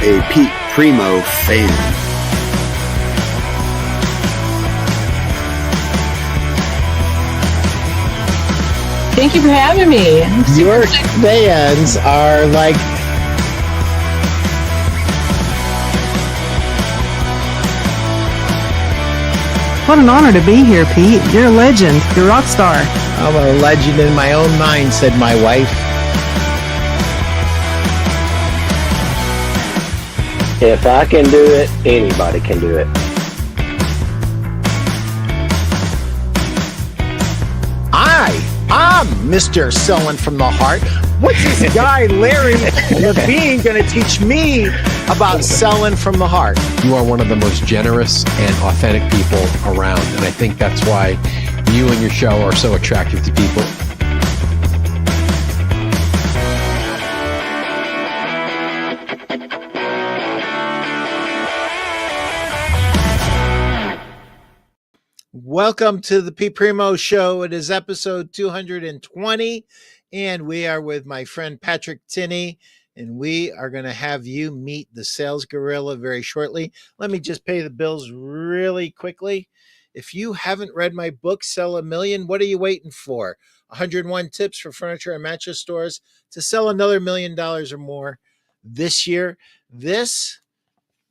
a Primeau fan. Thank you for having me. Your fans are like... What an honor to be here, Pete. You're a legend. You're a rock star. I'm a legend in my own mind, said my wife. If I can do it, anybody can do it. I'm Mr. Selling from the Heart. What's this guy, Larry Levine, going to teach me about selling from the heart? You are one of the most generous and authentic people around. And I think that's why you and your show are so attractive to people. Welcome to the P. Primeau Show. It is episode 220, and we are with my friend Patrick Tinney, and we are going to have you meet the SalesGorilla very shortly. Let me just pay the bills really quickly. If you haven't read my book, Sell a Million, what are you waiting for? 101 tips for furniture and mattress stores to sell another $1 million or more this year. This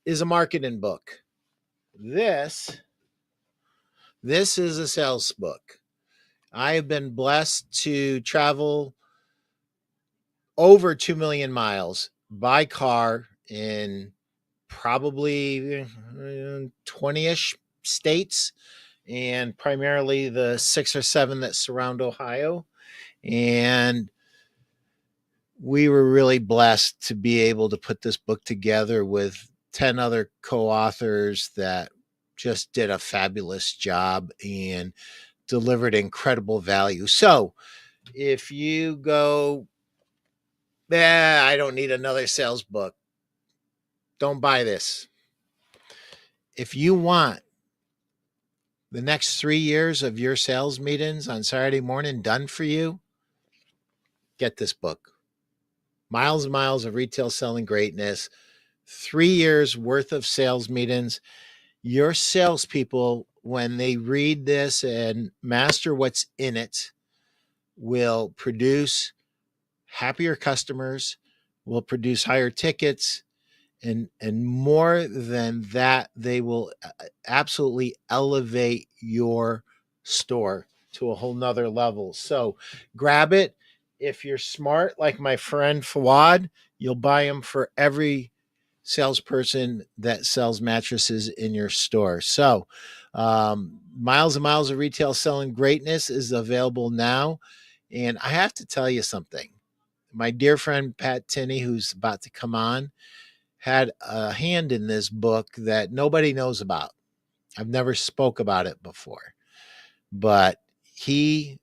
is a marketing book. This is a sales book. I have been blessed to travel over 2 million miles by car in probably 20-ish states, and primarily the 6 or 7 that surround Ohio. And we were really blessed to be able to put this book together with 10 other co-authors that just did a fabulous job and delivered incredible value. So if you go, I don't need another sales book, don't buy this. If you want the next 3 years of your sales meetings on Saturday morning done for you, get this book. Miles and Miles of Retail Selling Greatness, 3 years worth of sales meetings. Your salespeople, when they read this and master what's in it, will produce happier customers, will produce higher tickets, and more than that, they will absolutely elevate your store to a whole nother level. So grab it. If you're smart, like my friend Fawad, you'll buy them for every salesperson that sells mattresses in your store. So Miles and Miles of Retail Selling Greatness is available now. And I have to tell you something. My dear friend Pat Tinney, who's about to come on, had a hand in this book that nobody knows about. I've never spoke about it before, but he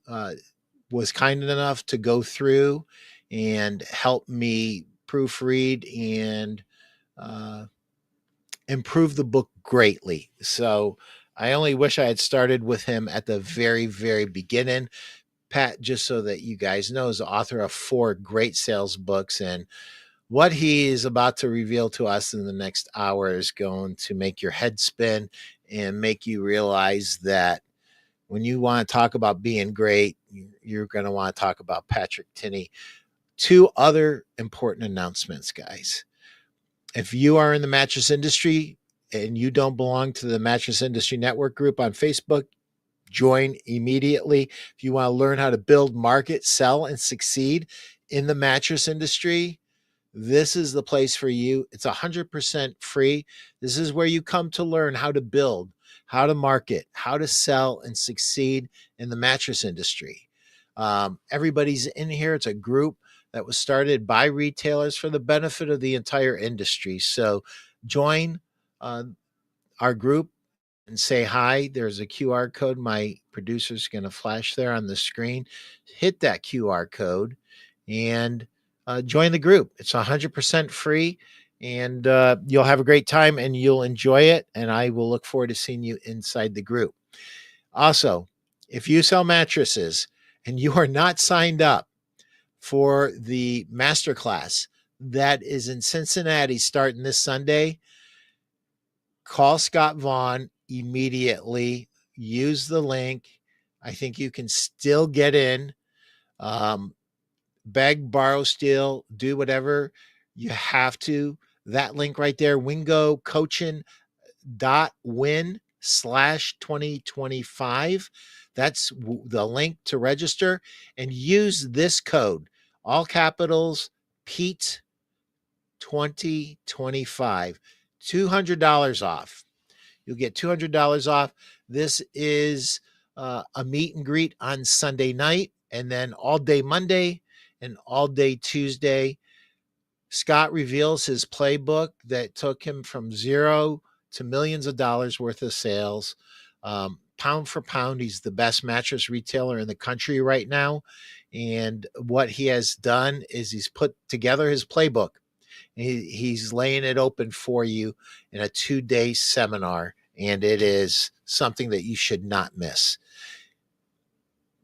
was kind enough to go through and help me proofread and improve the book greatly. So I only wish I had started with him at the very, very beginning. Pat, just so that you guys know, is the author of 4 great sales books, and what he is about to reveal to us in the next hour is going to make your head spin and make you realize that when you want to talk about being great, you're going to want to talk about Patrick Tinney. 2 other important announcements, guys. If you are in the mattress industry and you don't belong to the Mattress Industry Network group on Facebook, join immediately. If you want to learn how to build, market, sell, and succeed in the mattress industry, this is the place for you. It's 100% free. This is where you come to learn how to build, how to market, how to sell, and succeed in the mattress industry. Everybody's in here. It's a group that was started by retailers for the benefit of the entire industry. So join our group and say hi. There's a QR code. My producer's going to flash there on the screen. Hit that QR code and join the group. It's 100% free, and you'll have a great time and you'll enjoy it. And I will look forward to seeing you inside the group. Also, if you sell mattresses and you are not signed up for the masterclass, that is in Cincinnati starting this Sunday, call Scott Vaughn immediately. Use the link. I think you can still get in. Beg, borrow, steal, do whatever you have to. That link right there, wingocoaching.win/2025. That's the link to register, and use this code, all capitals, Pete 2025, $200 off. You'll get $200 off. This is a meet and greet on Sunday night, and then all day Monday and all day Tuesday. Scott reveals his playbook that took him from zero to millions of dollars worth of sales. Pound for pound, he's the best mattress retailer in the country right now. And what he has done is he's put together his playbook. He's laying it open for you in a 2-day seminar, and it is something that you should not miss.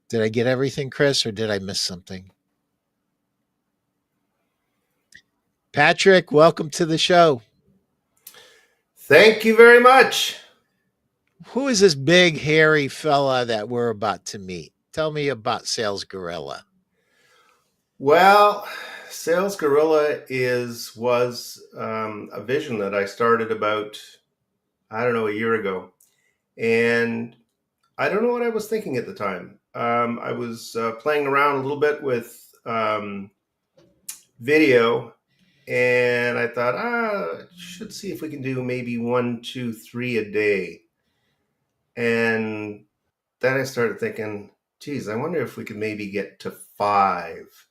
Did I get everything, Chris, or did I miss something? Patrick, welcome to the show. Thank you very much. Who is this big, hairy fella that we're about to meet? Tell me about SalesGorilla. Well, SalesGorilla was a vision that I started about, a year ago. And I don't know what I was thinking at the time. I was playing around a little bit with video, and I thought, should see if we can do maybe 1, 2, 3 a day. And then I started thinking, geez, I wonder if we could maybe get to 5.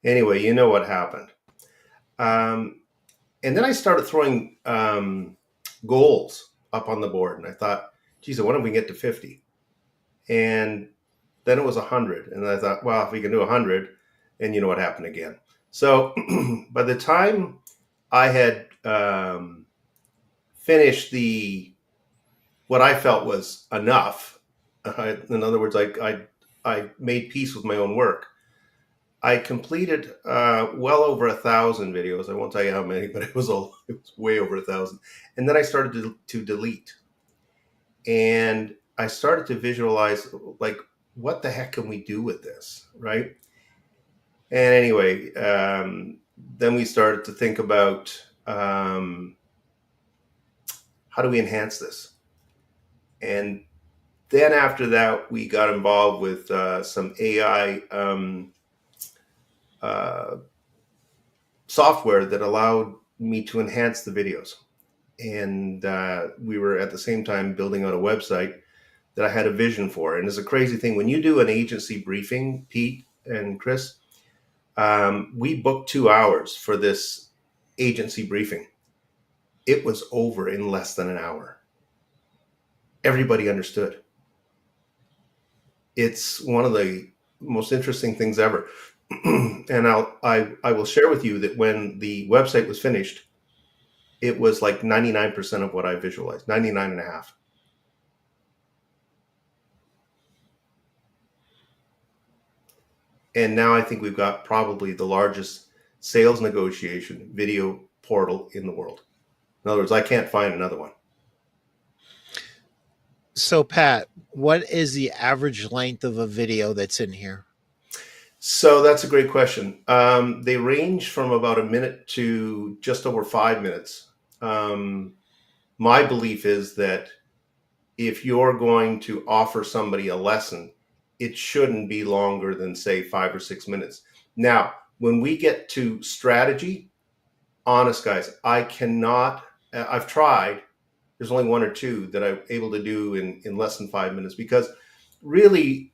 Anyway, you know what happened. And then I started throwing goals up on the board. And I thought, geez, I wonder if we can get to 50. And then it was 100. And I thought, well, if we can do 100, and you know what happened again. So by the time I had finished what I felt was enough, in other words, I made peace with my own work. I completed well over 1,000 videos. I won't tell you how many, but it was way over 1,000. And then I started to delete. And I started to visualize, like, what the heck can we do with this, right? And anyway, then we started to think about how do we enhance this? And then after that, we got involved with some AI software that allowed me to enhance the videos. And we were at the same time building out a website that I had a vision for. And it's a crazy thing. When you do an agency briefing, Pete and Chris, we booked 2 hours for this agency briefing. It was over in less than an hour. Everybody understood. It's one of the most interesting things ever. And I will share with you that when the website was finished, it was like 99% of what I visualized, 99.5. And now I think we've got probably the largest sales negotiation video portal in the world. In other words, I can't find another one. So, Pat, what is the average length of a video that's in here? So that's a great question. They range from about a minute to just over 5 minutes. My belief is that if you're going to offer somebody a lesson, it shouldn't be longer than, say, 5 or 6 minutes. Now, when we get to strategy, honest guys, I've tried. There's only 1 or 2 that I'm able to do in less than 5 minutes, because really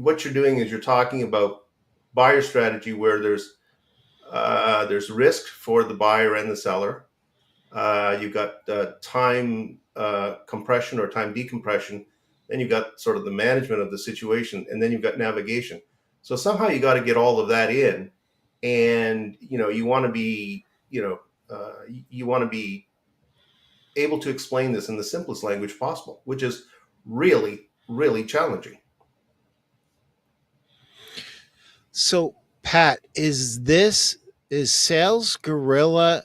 what you're doing is you're talking about buyer strategy, where there's risk for the buyer and the seller. You've got time compression or time decompression. Then you've got sort of the management of the situation, and then you've got navigation. So somehow you got to get all of that in, and you want to be able to explain this in the simplest language possible, which is really, really challenging. So, Pat, is this Is SalesGorilla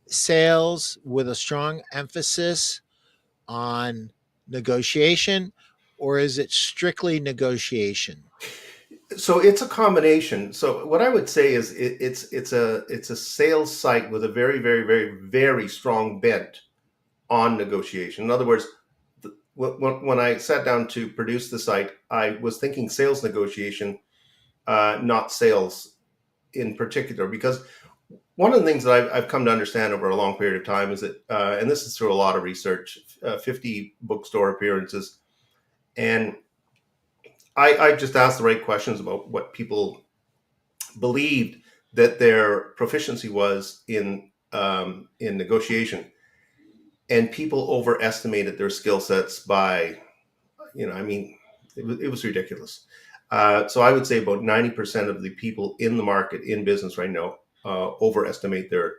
sales with a strong emphasis on negotiation, or is it strictly negotiation? So it's a combination. So what I would say is it's a sales site with a very, very, very, very strong bent on negotiation. In other words, when I sat down to produce the site, I was thinking sales negotiation, not sales in particular, because one of the things that I've come to understand over a long period of time is that, and this is through a lot of research, 50 bookstore appearances, and I just asked the right questions about what people believed that their proficiency was in negotiation, and people overestimated their skill sets by, it was ridiculous. So I would say about 90% of the people in the market in business right now overestimate their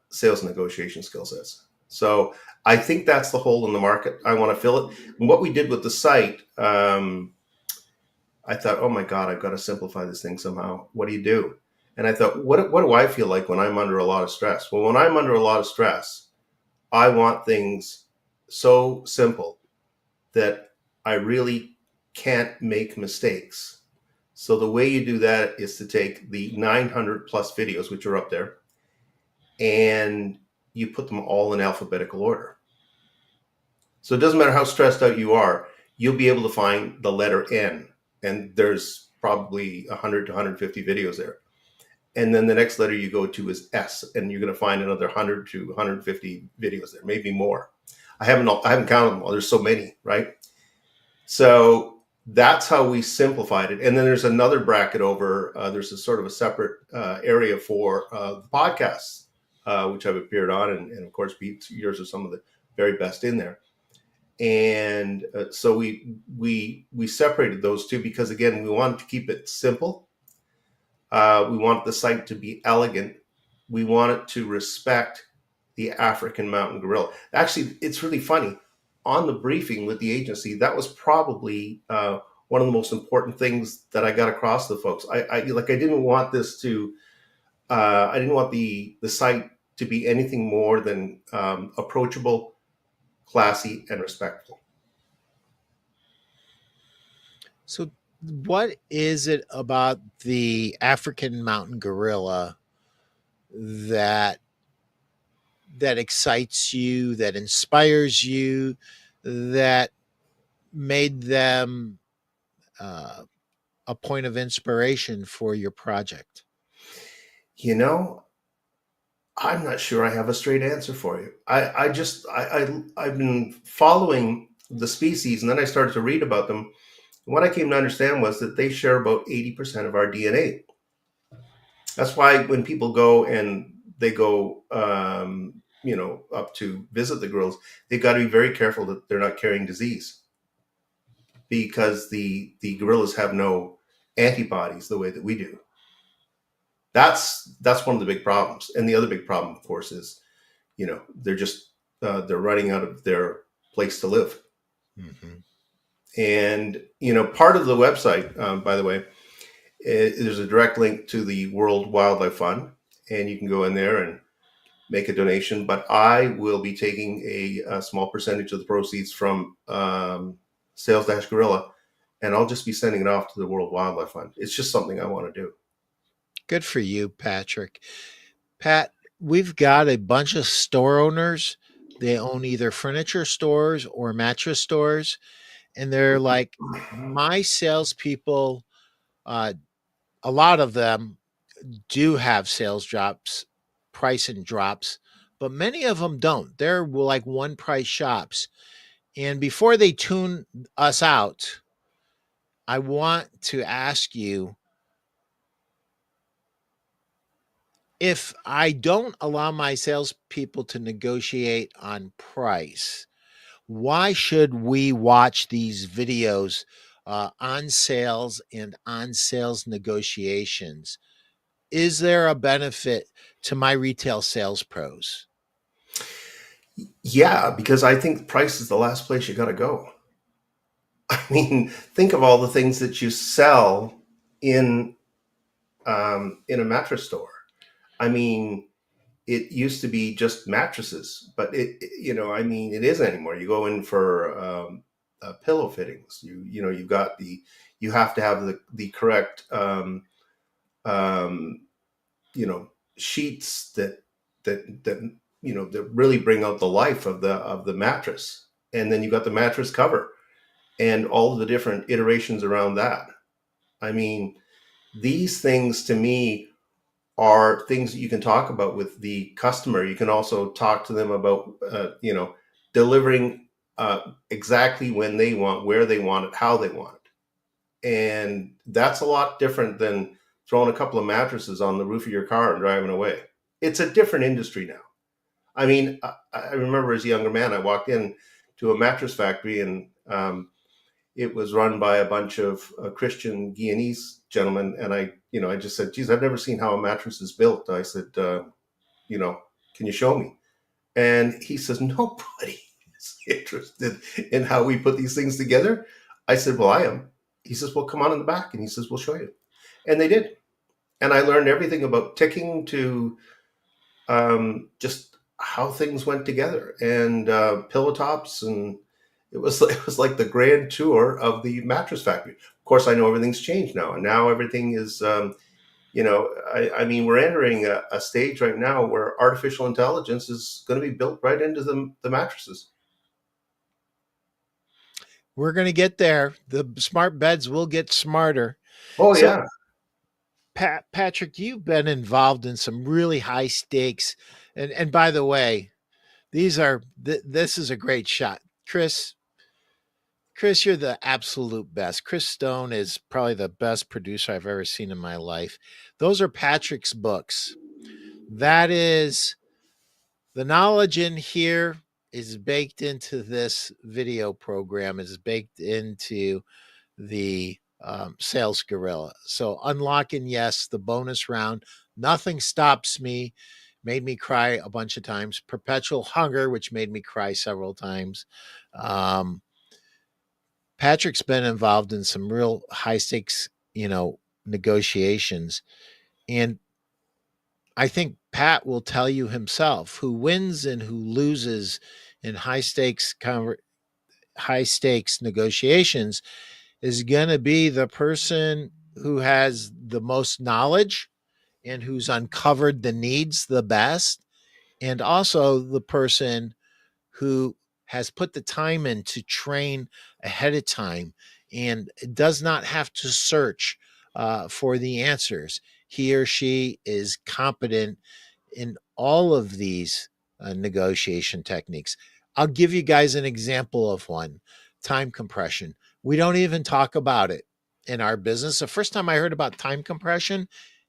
sales negotiation skill sets. So I think that's the hole in the market. I want to fill it. And what we did with the site, I thought, oh my God, I've got to simplify this thing somehow. What do you do? And I thought, what do I feel like when I'm under a lot of stress? Well, when I'm under a lot of stress, I want things so simple that I really can't make mistakes. So the way you do that is to take the 900 plus videos, which are up there, and you put them all in alphabetical order. So it doesn't matter how stressed out you are, you'll be able to find the letter N, and there's probably 100 to 150 videos there. And then the next letter you go to is S, and you're going to find another 100 to 150 videos there, maybe more. I haven't counted them all. There's so many, right? So that's how we simplified it. And then there's another bracket over. There's a sort of a separate area for the podcasts, which I've appeared on, and of course, Pete, yours are some of the very best in there. And so we separated those two because, again, we wanted to keep it simple. We want the site to be elegant. We want it to respect the African mountain gorilla. Actually, it's really funny. On the briefing with the agency, that was probably one of the most important things that I got across to the folks. I didn't want this to, I didn't want the site to be anything more than approachable, classy, and respectful. So what is it about the African mountain gorilla that excites you, that inspires you, that made them a point of inspiration for your project? I'm not sure I have a straight answer for you. I've been following the species, and then I started to read about them. And what I came to understand was that they share about 80% of our DNA. That's why when people go and they go, up to visit the gorillas, they've got to be very careful that they're not carrying disease, because the gorillas have no antibodies the way that we do. That's one of the big problems. And the other big problem, of course, is, they're just, they're running out of their place to live. Mm-hmm. And, part of the website, by the way, there's a direct link to the World Wildlife Fund, and you can go in there and make a donation. But I will be taking a small percentage of the proceeds from Sales-Gorilla, and I'll just be sending it off to the World Wildlife Fund. It's just something I want to do. Good for you, Patrick. Pat, we've got a bunch of store owners. They own either furniture stores or mattress stores. And they're like, my salespeople, a lot of them do have sales drops, pricing drops, but many of them don't. They're like one price shops. And before they tune us out, I want to ask you, if I don't allow my salespeople to negotiate on price, why should we watch these videos on sales and on sales negotiations? Is there a benefit to my retail sales pros? Yeah, because I think price is the last place you got to go. I mean, think of all the things that you sell in in a mattress store. I mean, it used to be just mattresses, but it isn't anymore. You go in for pillow fittings. You have to have the correct sheets that really bring out the life of the mattress. And then you got the mattress cover and all of the different iterations around that. I mean, these things to me are things that you can talk about with the customer. You can also talk to them about, delivering exactly when they want, where they want it, how they want it. And that's a lot different than throwing a couple of mattresses on the roof of your car and driving away. It's a different industry now. I mean, I remember as a younger man, I walked in to a mattress factory, and it was run by a bunch of Christian Guyanese gentlemen. And I just said, geez, I've never seen how a mattress is built. I said, can you show me? And he says, nobody is interested in how we put these things together. I said, well, I am. He says, well, come on in the back. And he says, we'll show you. And they did. And I learned everything about ticking to just how things went together, and pillow tops, and it was like the grand tour of the mattress factory. Of course, I know everything's changed now, and now everything is, I mean, we're entering a stage right now where artificial intelligence is going to be built right into the mattresses. We're going to get there. The smart beds will get smarter. Oh, So, yeah. Patrick, you've been involved in some really high stakes. And by the way, this is a great shot. Chris, you're the absolute best. Chris Stone is probably the best producer I've ever seen in my life. Those are Patrick's books. That is the knowledge in here is baked into this video program, is baked into the SalesGorilla. So unlocking, yes, the bonus round. Nothing stops me. Made me cry a bunch of times. Perpetual Hunger, which made me cry several times. Patrick's been involved in some real high stakes, negotiations. And I think Pat will tell you himself who wins and who loses in high stakes negotiations is going to be the person who has the most knowledge and who's uncovered the needs the best, and also the person who has put the time in to train ahead of time and does not have to search for the answers. He or she is competent in all of these negotiation techniques. I'll give you guys an example of one: time compression. We don't even talk about it in our business. The first time I heard about time compression,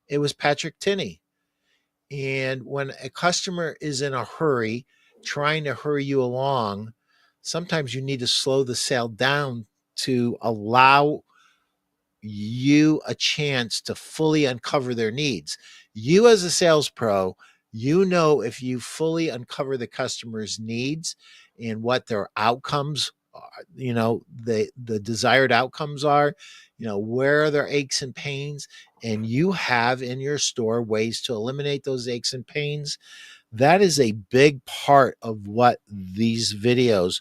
it was Patrick Tinney. And when a customer is in a hurry, trying to hurry you along, sometimes you need to slow the sale down to allow you a chance to fully uncover their needs. You as a sales pro, if you fully uncover the customer's needs and what their outcomes are, the desired outcomes are, where are their aches and pains, and you have in your store ways to eliminate those aches and pains. That is a big part of what these videos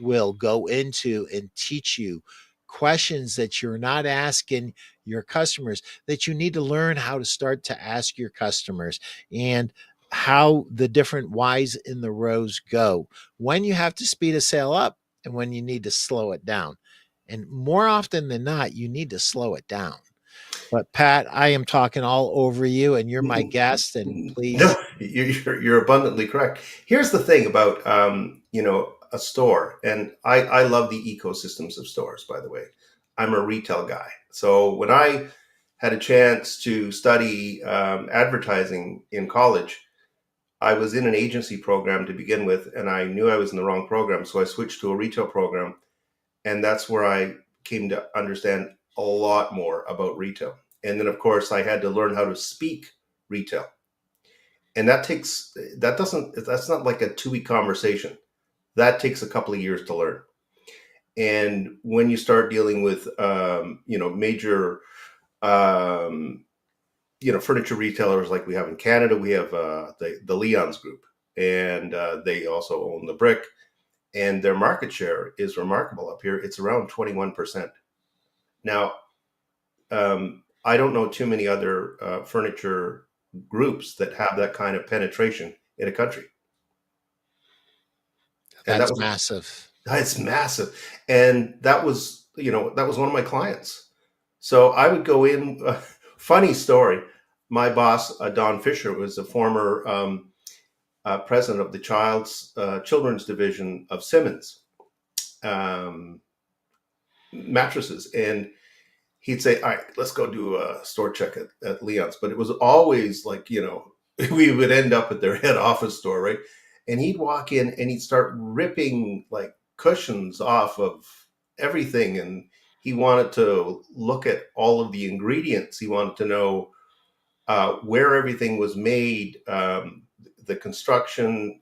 will go into and teach you. Questions that you're not asking your customers, that you need to learn how to start to ask your customers, and how the different whys in the rows go, when you have to speed a sale up and when you need to slow it down. And more often than not, you need to slow it down. But Pat, I am talking all over you, and you're my guest, and please. No, you're abundantly correct. Here's the thing about a store, and I love the ecosystems of stores. By the way, I'm a retail guy, so when I had a chance to study advertising in college, I was in an agency program to begin with, and I knew I was in the wrong program, so I switched to a retail program, and that's where I came to understand a lot more about retail. And then, of course, I had to learn how to speak retail. And that's not like a 2-week conversation. That takes a couple of years to learn. And when you start dealing with, major furniture retailers like we have in Canada. We have the Leon's Group, and they also own the Brick, and their market share is remarkable up here. It's around 21%. Now, I don't know too many other furniture groups that have that kind of penetration in a country. And That's massive. It's massive. And that was one of my clients. So I would go in, funny story. My boss, Don Fisher, was a former president of the children's division of Simmons mattresses. And he'd say, all right, let's go do a store check at Leon's. But it was always like, we would end up at their head office store, right? And he'd walk in and he'd start ripping like cushions off of everything. And he wanted to look at all of the ingredients. He wanted to know where everything was made, the construction,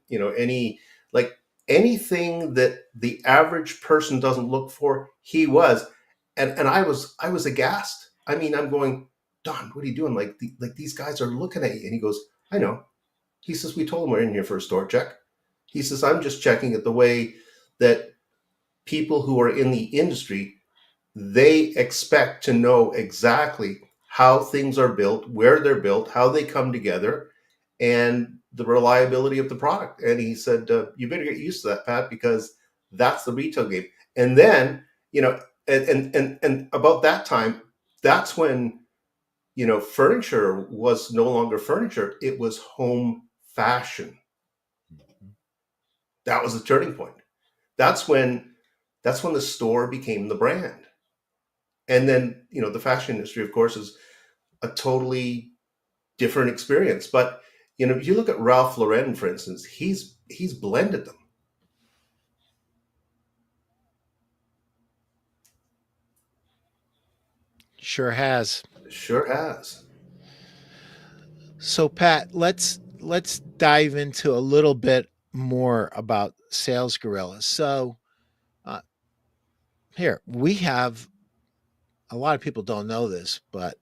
anything that the average person doesn't look for, he was. And I was aghast. I mean, I'm going, Don, what are you doing? Like these guys are looking at you. And he goes, I know. He says, we told him we're in here for a store check. He says, I'm just checking it the way that people who are in the industry, they expect to know exactly how things are built, where they're built, how they come together, and the reliability of the product. And he said, you better get used to that, Pat, because that's the retail game. And then, and about that time, that's when, furniture was no longer furniture. It was home fashion. That was the turning point. That's when the store became the brand. And then, the fashion industry, of course, is a totally different experience. But, if you look at Ralph Lauren, for instance, he's blended them. Sure has. Sure has. So Pat, let's dive into a little bit more about SalesGorilla. So here we have, a lot of people don't know this, but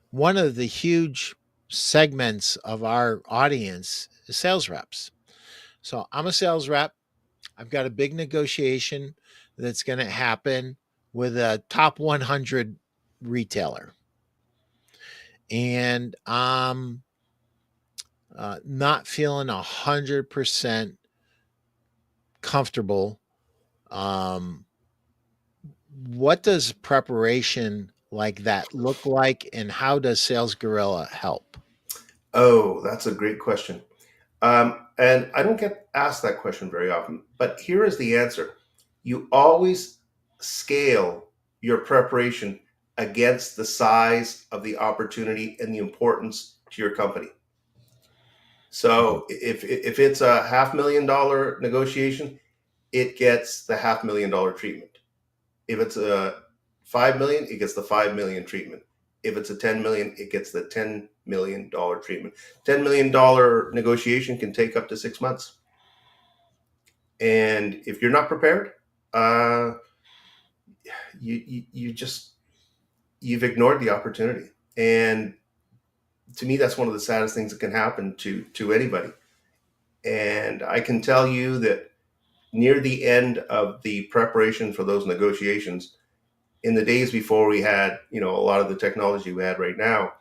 one of the huge segments of our audience is sales reps. So I'm a sales rep. I've got a big negotiation that's going to happen with a top 100 retailer. And I'm not feeling 100% comfortable. What does preparation like that look like, and how does SalesGorilla help? Oh, that's a great question. And I don't get asked that question very often, but here is the answer. You always scale your preparation against the size of the opportunity and the importance to your company. So if it's a $500,000 negotiation, it gets the $500,000 treatment. If it's a $5 million, it gets the $5 million treatment. If it's a $10 million, it gets the $10 million treatment. $10 million negotiation can take up to 6 months. And if you're not prepared, you've ignored the opportunity. And to me, that's one of the saddest things that can happen to anybody. And I can tell you that near the end of the preparation for those negotiations, in the days before we had, a lot of the technology we had right now,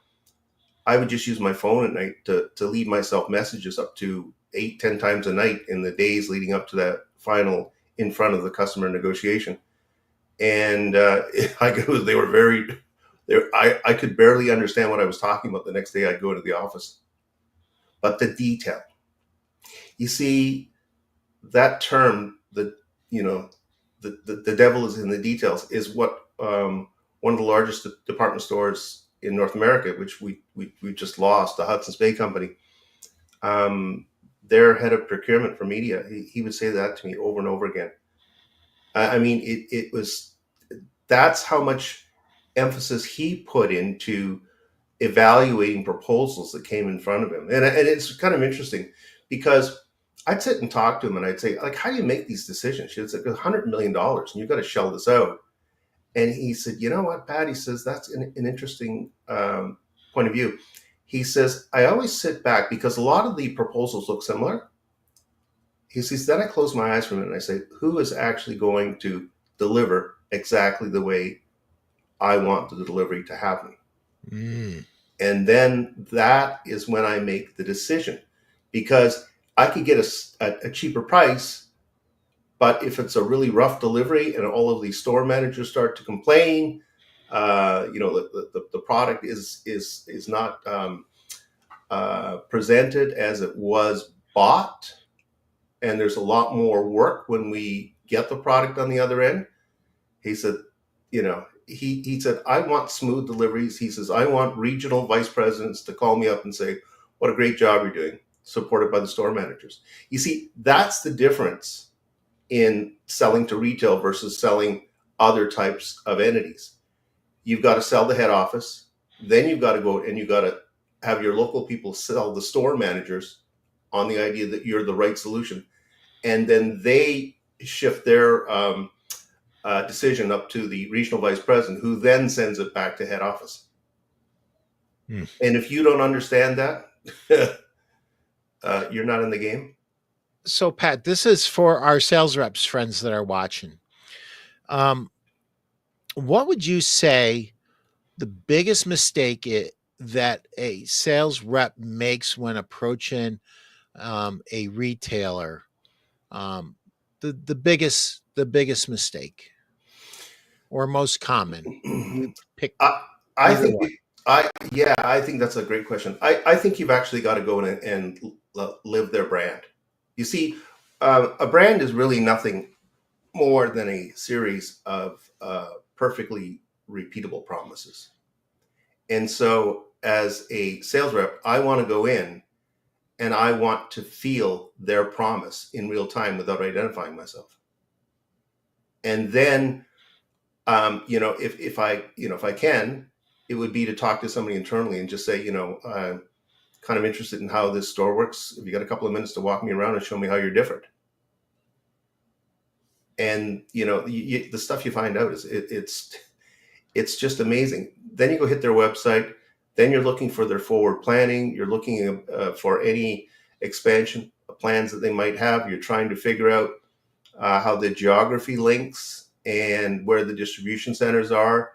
I would just use my phone at night to leave myself messages up to 8-10 times a night in the days leading up to that final in front of the customer negotiation. And I could barely understand what I was talking about the next day I'd go to the office. But the detail, you see, that term, the devil is in the details, is what one of the largest department stores in North America, which we just lost, the Hudson's Bay Company, their head of procurement for media, he would say that to me over and over again. I mean, that's how much emphasis he put into evaluating proposals that came in front of him. And it's kind of interesting because I'd sit and talk to him and I'd say, like, how do you make these decisions? It's like $100 million and you've got to shell this out. And he said, you know what, Pat? He says, that's an interesting point of view. He says, I always sit back because a lot of the proposals look similar. He says, then I close my eyes for a minute and I say, who is actually going to deliver exactly the way I want the delivery to happen? And then that is when I make the decision, because I could get a cheaper price, but if it's a really rough delivery and all of these store managers start to complain, the product is not presented as it was bought, and there's a lot more work when we get the product on the other end. He said, he said, I want smooth deliveries. He says, I want regional vice presidents to call me up and say, what a great job you're doing, supported by the store managers. You see, that's the difference in selling to retail versus selling other types of entities. You've got to sell the head office. Then you've got to go and you've got to have your local people sell the store managers on the idea that you're the right solution. And then they shift their decision up to the regional vice president, who then sends it back to head office. And if you don't understand that, you're not in the game. So, Pat, this is for our sales reps friends that are watching. What would you say the biggest mistake that a sales rep makes when approaching a retailer? The biggest mistake or most common? Pick. I think that's a great question. I think you've actually got to go in and live their brand. You see, a brand is really nothing more than a series of perfectly repeatable promises. And so as a sales rep, I want to go in and I want to feel their promise in real time without identifying myself. And then, if I can, it would be to talk to somebody internally and just say, I'm kind of interested in how this store works. If you got a couple of minutes to walk me around and show me how you're different. And, the stuff you find out is it's just amazing. Then you go hit their website. Then you're looking for their forward planning. You're looking for any expansion plans that they might have. You're trying to figure out how the geography links and where the distribution centers are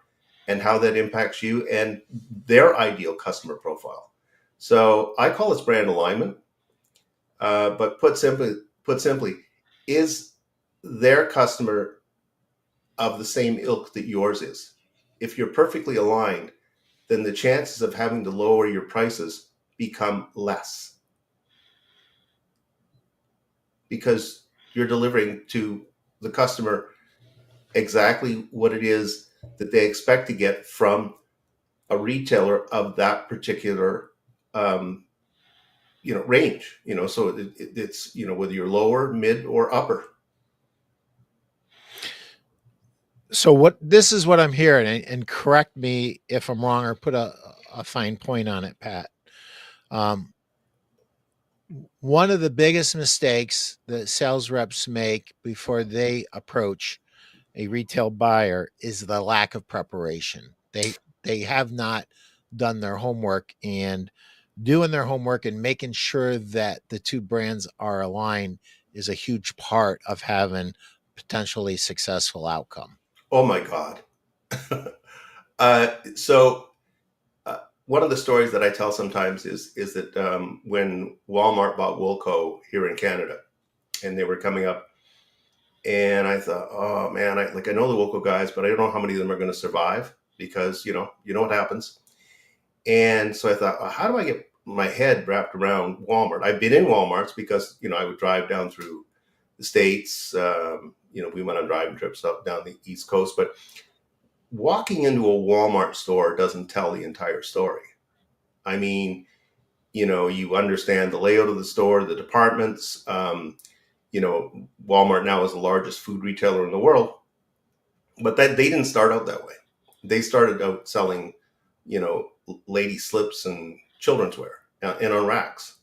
and how that impacts you and their ideal customer profile. So I call this brand alignment. But put simply, is their customer of the same ilk that yours is? If you're perfectly aligned, then the chances of having to lower your prices become less, because you're delivering to the customer exactly what it is that they expect to get from a retailer of that particular range. So it's whether you're lower, mid, or upper. So this is what I'm hearing, and correct me if I'm wrong or put a fine point on it, Pat. One of the biggest mistakes that sales reps make before they approach a retail buyer is the lack of preparation. They have not done their homework, and doing their homework and making sure that the two brands are aligned is a huge part of having potentially successful outcome. Oh my God. So one of the stories that I tell sometimes is that when Walmart bought Woolco here in Canada, and they were coming up, and I thought, oh man, I know the Woolco guys, but I don't know how many of them are going to survive, because you know what happens. And so I thought, how do I get my head wrapped around Walmart? I've been in Walmarts because I would drive down through the States. We went on driving trips up down the East Coast, but walking into a Walmart store doesn't tell the entire story. I mean, you understand the layout of the store, the departments. Walmart now is the largest food retailer in the world, but they didn't start out that way. They started out selling, lady slips and children's wear and on racks.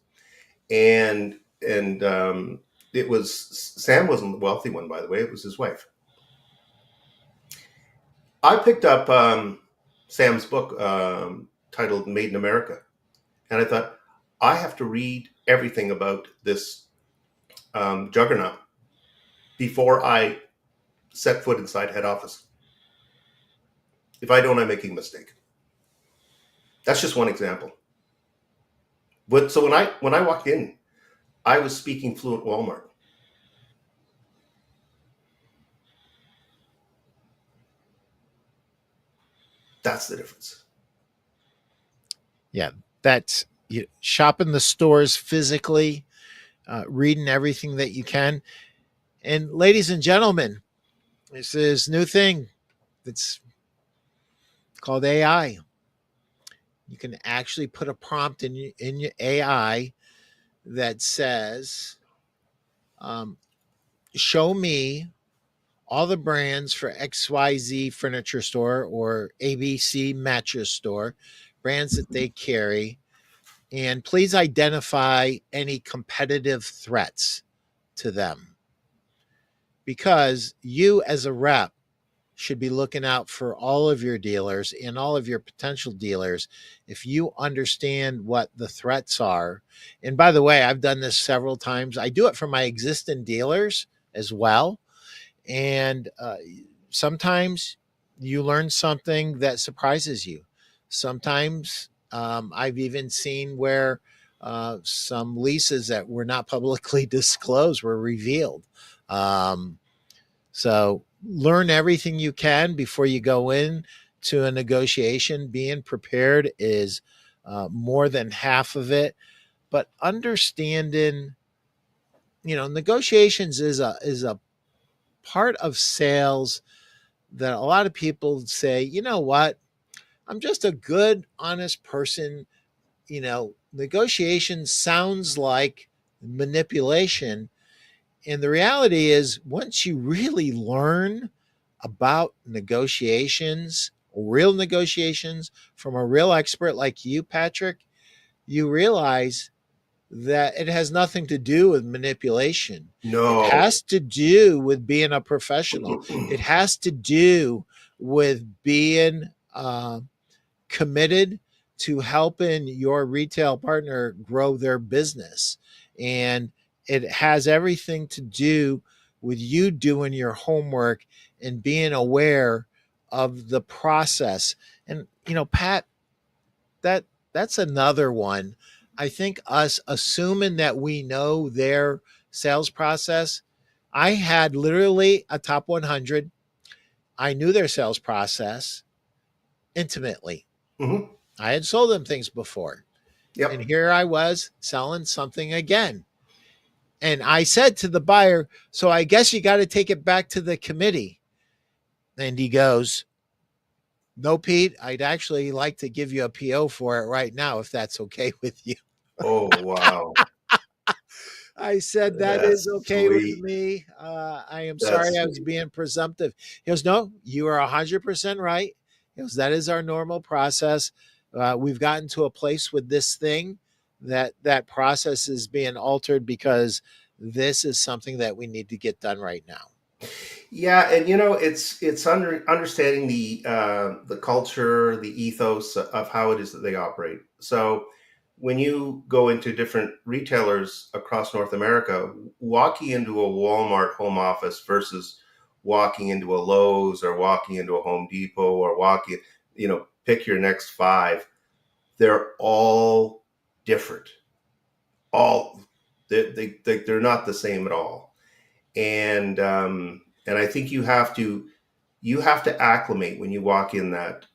And it was, Sam wasn't the wealthy one, by the way. It was his wife. I picked up Sam's book titled Made in America. And I thought, I have to read everything about this juggernaut before I set foot inside head office. If I don't, I'm making a mistake. That's just one example. But so when I walked in, I was speaking fluent Walmart. That's the difference. Yeah, that's shopping the stores physically, reading everything that you can. And ladies and gentlemen, this is new thing that's called AI. You can actually put a prompt in your AI that says, show me all the brands for XYZ furniture store or ABC mattress store, brands that they carry, and please identify any competitive threats to them. Because you as a rep should be looking out for all of your dealers and all of your potential dealers if you understand what the threats are. And by the way, I've done this several times. I do it for my existing dealers as well. And sometimes you learn something that surprises you. Sometimes I've even seen where some leases that were not publicly disclosed were revealed. So learn everything you can before you go in to a negotiation. Being prepared is more than half of it, but understanding, negotiations is a part of sales that a lot of people say, you know what, I'm just a good, honest person. Negotiation sounds like manipulation. And the reality is, once you really learn about negotiations, real negotiations from a real expert like you, Patrick, you realize that it has nothing to do with manipulation. No. It has to do with being a professional. It has to do with being committed to helping your retail partner grow their business. And it has everything to do with you doing your homework and being aware of the process. And, Pat, that's another one. I think us assuming that we know their sales process. I had literally a top 100. I knew their sales process intimately. Mm-hmm. I had sold them things before. Yep. And here I was selling something again. And I said to the buyer, so I guess you got to take it back to the committee. And he goes, no, Pete, I'd actually like to give you a PO for it right now, if that's okay with you. Oh, wow. I said, that That's is okay sweet. with me. I am That's sorry I was sweet. being presumptive. He goes, no, you are 100% right. He goes, that is our normal process. We've gotten to a place with this thing that process is being altered because this is something that we need to get done right now. Yeah, and it's understanding the culture, the ethos of how it is that they operate. So when you go into different retailers across North America, walking into a Walmart home office versus walking into a Lowe's or walking into a Home Depot or walking, pick your next five, they're all different. All they're not the same at all. And I think you have to acclimate when you walk in that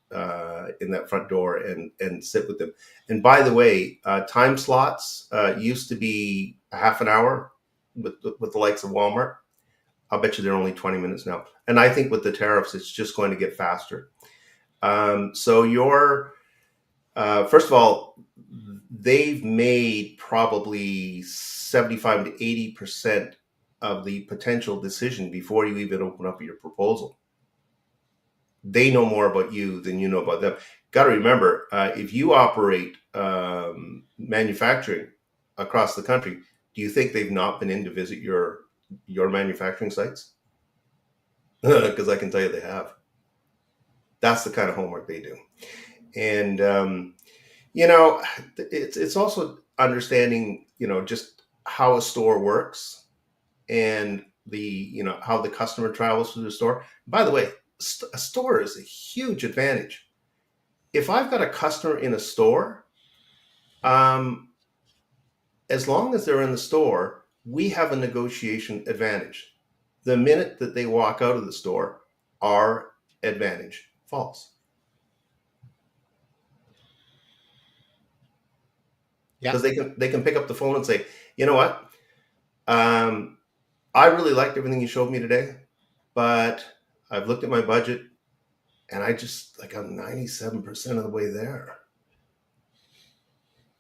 front door and sit with them. And by the way, time slots used to be a half an hour with the likes of Walmart. I'll bet you they're only 20 minutes now. And I think with the tariffs, it's just going to get faster. So first of all, they've made probably 75 to 80% of the potential decision before you even open up your proposal. They know more about you than you know about them. Got to remember, if you operate manufacturing across the country, do you think they've not been in to visit your manufacturing sites? Because I can tell you they have. That's the kind of homework they do. And You know, it's also understanding, just how a store works and how the customer travels through the store. By the way, a store is a huge advantage. If I've got a customer in a store, as long as they're in the store, we have a negotiation advantage. The minute that they walk out of the store, our advantage falls. Yeah. Because they can pick up the phone and say, you know what, I really liked everything you showed me today, but I've looked at my budget and I'm 97% of the way there.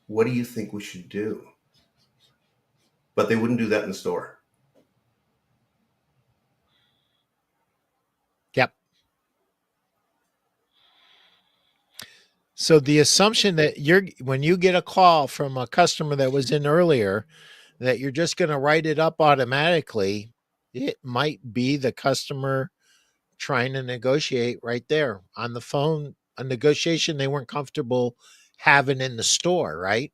What do you think we should do? But they wouldn't do that in the store. Yep. So the assumption that when you get a call from a customer that was in earlier, that you're just going to write it up automatically, it might be the customer trying to negotiate right there on the phone, a negotiation they weren't comfortable having in the store, right?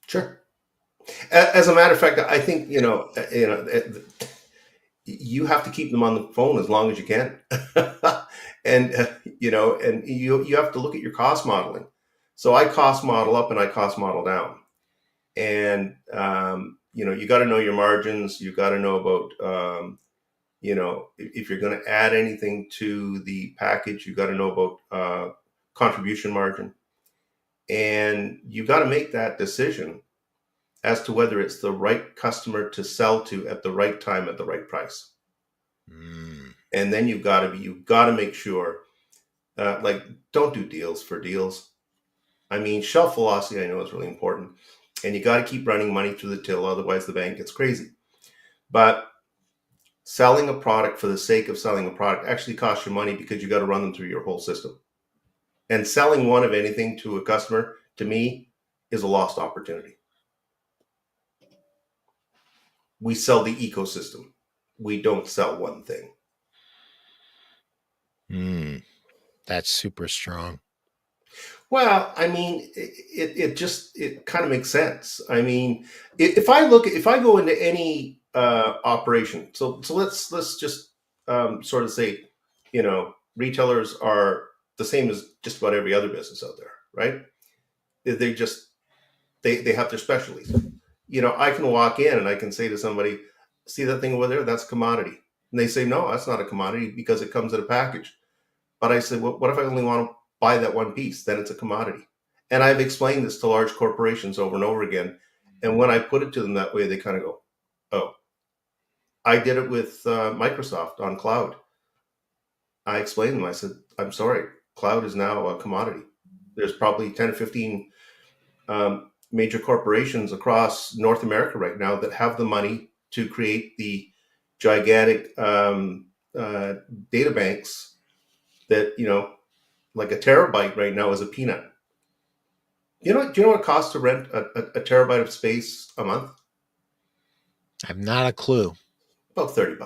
Sure. As a matter of fact, I think, you have to keep them on the phone as long as you can. And, and you have to look at your cost modeling. So I cost model up and I cost model down. And, you got to know your margins. You got to know about, if you're going to add anything to the package, you got to know about contribution margin. And you got to make that decision as to whether it's the right customer to sell to at the right time at the right price. And then you've got to make sure, don't do deals for deals. I mean, shelf velocity I know is really important, and you got to keep running money through the till, otherwise the bank gets crazy. But selling a product for the sake of selling a product actually costs you money because you got to run them through your whole system. And selling one of anything to a customer, to me, is a lost opportunity. We sell the ecosystem. We don't sell one thing. That's super strong. Well, I mean, it kind of makes sense. I mean, if I go into any operation, so let's just sort of say, retailers are the same as just about every other business out there, right? They have their specialties. I can walk in and I can say to somebody, see that thing over there? That's a commodity. And they say, no, that's not a commodity because it comes in a package. But I said, well, what if I only want to buy that one piece? Then it's a commodity. And I've explained this to large corporations over and over again. And when I put it to them that way, they kind of go, oh. I did it with Microsoft on cloud. I explained to them, I said, I'm sorry, cloud is now a commodity. There's probably 10 or 15 major corporations across North America right now that have the money to create the gigantic data banks that, like a terabyte right now is a peanut. Do you know what it costs to rent a terabyte of space a month? I have not a clue. About $30.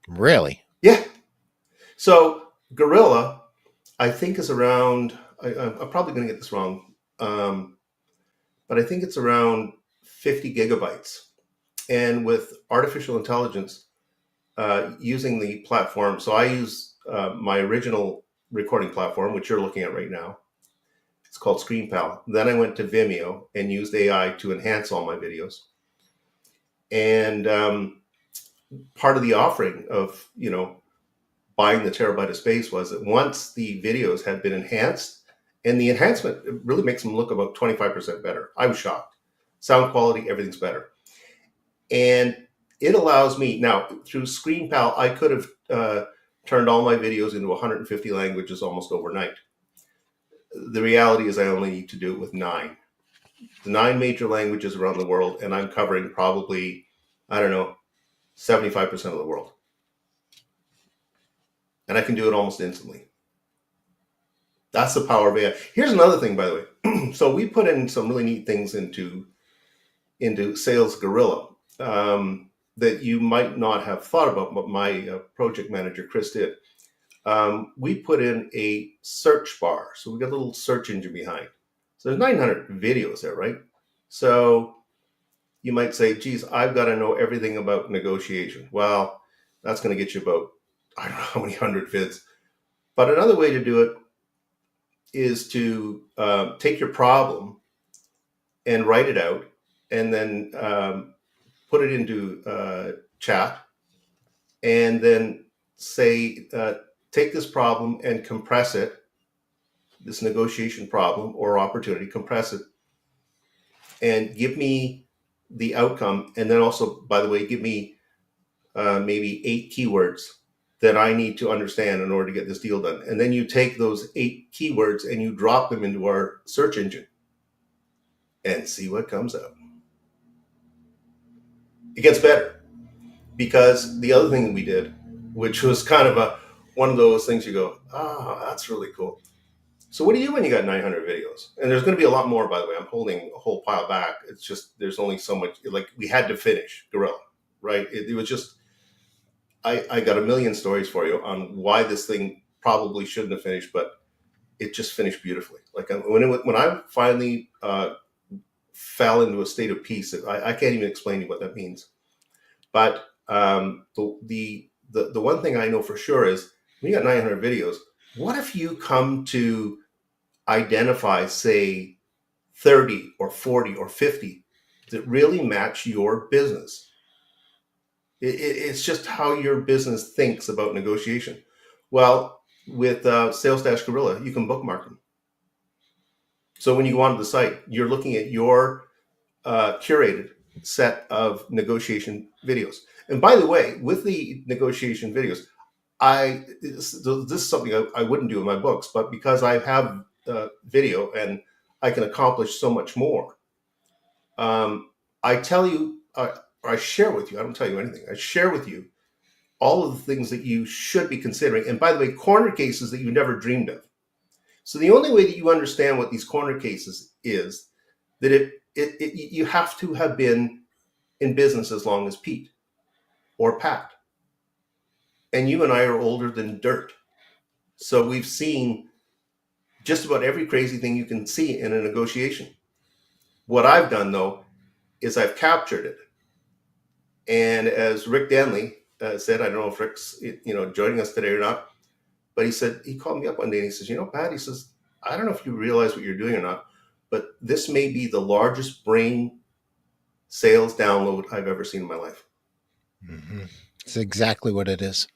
Really? Yeah. So Gorilla, I think, is around, I'm probably going to get this wrong, but I think it's around 50 gigabytes. And with artificial intelligence, using the platform, so I use my original recording platform, which you're looking at right now. It's called ScreenPal. Then I went to Vimeo and used AI to enhance all my videos. And part of the offering of, buying the terabyte of space was that once the videos had been enhanced, and the enhancement really makes them look about 25% better. I was shocked. Sound quality, everything's better. And it allows me, now through ScreenPal, I could have turned all my videos into 150 languages almost overnight. The reality is I only need to do it with 9 major languages around the world, and I'm covering probably, 75% of the world. And I can do it almost instantly. That's the power of AI. Here's another thing, by the way. So we put in some really neat things into SalesGorilla that you might not have thought about, but my project manager, Chris, did. we put in a search bar. So we got a little search engine behind. So there's 900 videos there, right? So you might say, geez, I've got to know everything about negotiation. Well, that's going to get you about, I don't know how many hundred vids. But another way to do it is to take your problem and write it out, and then put it into chat, and then say, take this problem and compress it, this negotiation problem or opportunity, compress it, and give me the outcome. And then also, by the way, give me maybe 8 keywords that I need to understand in order to get this deal done. And then you take those 8 keywords and you drop them into our search engine and see what comes up. It gets better, because the other thing we did, which was kind of one of those things you go, that's really cool. So what do you do when you got 900 videos? And there's going to be a lot more, by the way. I'm holding a whole pile back. It's just, there's only so much, like, we had to finish Gorilla, right? It was just, I got a million stories for you on why this thing probably shouldn't have finished, but it just finished beautifully. Like, when I finally fell into a state of peace, I can't even explain to you what that means. But the one thing I know for sure is, when you got 900 videos, what if you come to identify, say, 30 or 40 or 50 that really match your business? It's just how your business thinks about negotiation. Well, with Sales-Gorilla, you can bookmark them. So when you go onto the site, you're looking at your curated set of negotiation videos. And by the way, with the negotiation videos, this is something I wouldn't do in my books, but because I have video and I can accomplish so much more, I tell you, I share with you, I don't tell you anything, I share with you all of the things that you should be considering. And by the way, corner cases that you never dreamed of. So the only way that you understand what these corner cases is that you have to have been in business as long as Pete or Pat. And you and I are older than dirt. So we've seen just about every crazy thing you can see in a negotiation. What I've done, though, is I've captured it. And as Rick Denley said, I don't know if Rick's joining us today or not, but he said, he called me up one day and he says, Pat, he says, I don't know if you realize what you're doing or not, but this may be the largest brain sales download I've ever seen in my life. Mm-hmm. It's exactly what it is.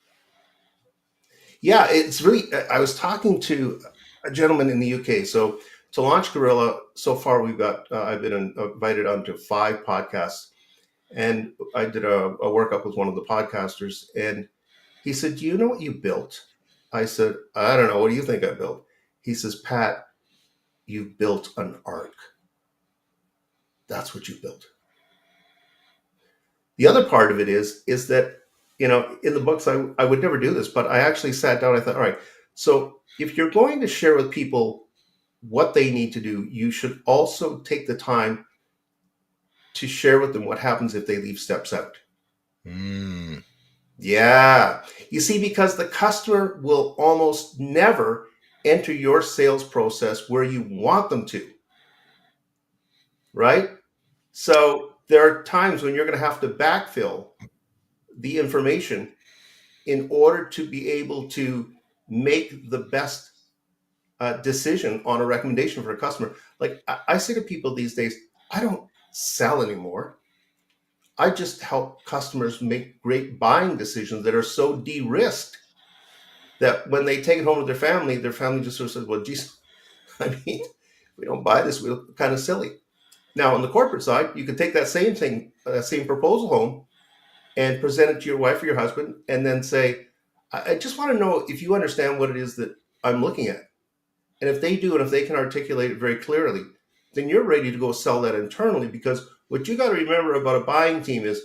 Yeah, it's really, I was talking to a gentleman in the UK. So to launch Gorilla, so far we've got, I've been invited onto 5 podcasts. And I did a workup with one of the podcasters, and he said, do you know what you built? I said, I don't know. What do you think I built? He says, Pat, you built an ark. That's what you built. The other part of it is that, in the books, I would never do this, but I actually sat down. I thought, all right, so if you're going to share with people what they need to do, you should also take the time to share with them what happens if they leave steps out. Yeah. You see, because the customer will almost never enter your sales process where you want them to, right? So there are times when you're going to have to backfill the information in order to be able to make the best decision on a recommendation for a customer. Like I say to people these days, I don't sell anymore. I just help customers make great buying decisions that are so de-risked that when they take it home to their family just sort of says, well, geez, I mean, if we don't buy this, we look kind of silly. Now, on the corporate side, you can take that same thing, same proposal home and present it to your wife or your husband and then say, I just want to know if you understand what it is that I'm looking at. And if they do, and if they can articulate it very clearly, then you're ready to go sell that internally, because what you got to remember about a buying team is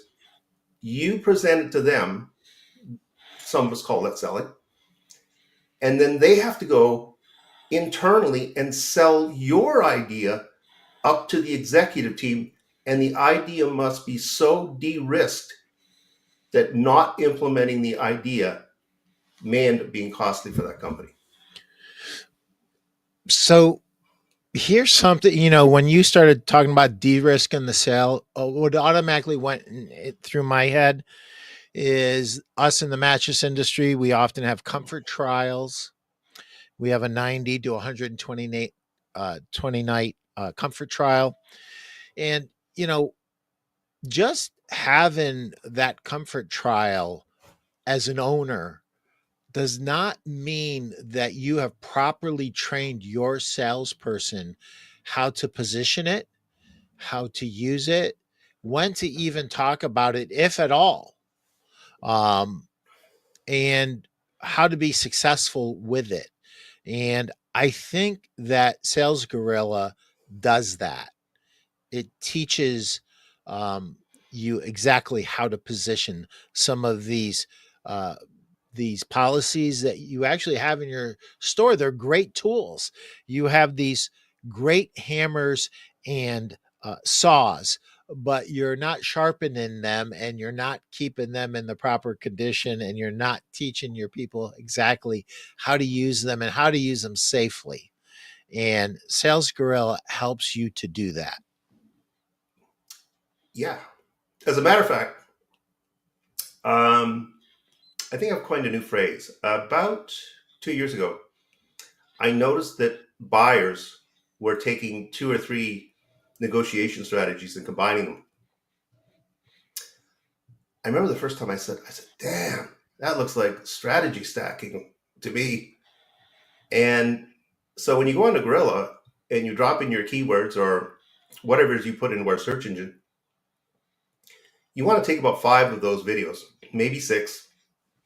you present it to them. Some of us call that selling. And then they have to go internally and sell your idea up to the executive team. And the idea must be so de-risked that not implementing the idea may end up being costly for that company. So here's something, when you started talking about de-risking the sale, what automatically went through my head is us in the mattress industry. We often have comfort trials. We have a 90 to 120 night, 20 night comfort trial. And, just having that comfort trial as an owner does not mean that you have properly trained your salesperson how to position it, how to use it, when to even talk about it, if at all, and how to be successful with it. And I think that SalesGorilla does that. It teaches you exactly how to position some of these policies that you actually have in your store. They're great tools. You have these great hammers and saws, but you're not sharpening them and you're not keeping them in the proper condition, and you're not teaching your people exactly how to use them and how to use them safely. And SalesGorilla helps you to do that. Yeah. As a matter of fact, I think I've coined a new phrase. About 2 years ago, I noticed that buyers were taking 2 or 3 negotiation strategies and combining them. I remember the first time I said, damn, that looks like strategy stacking to me. And so when you go onto Gorilla and you drop in your keywords or whatever it is you put into our search engine, you want to take about 5 of those videos, maybe 6,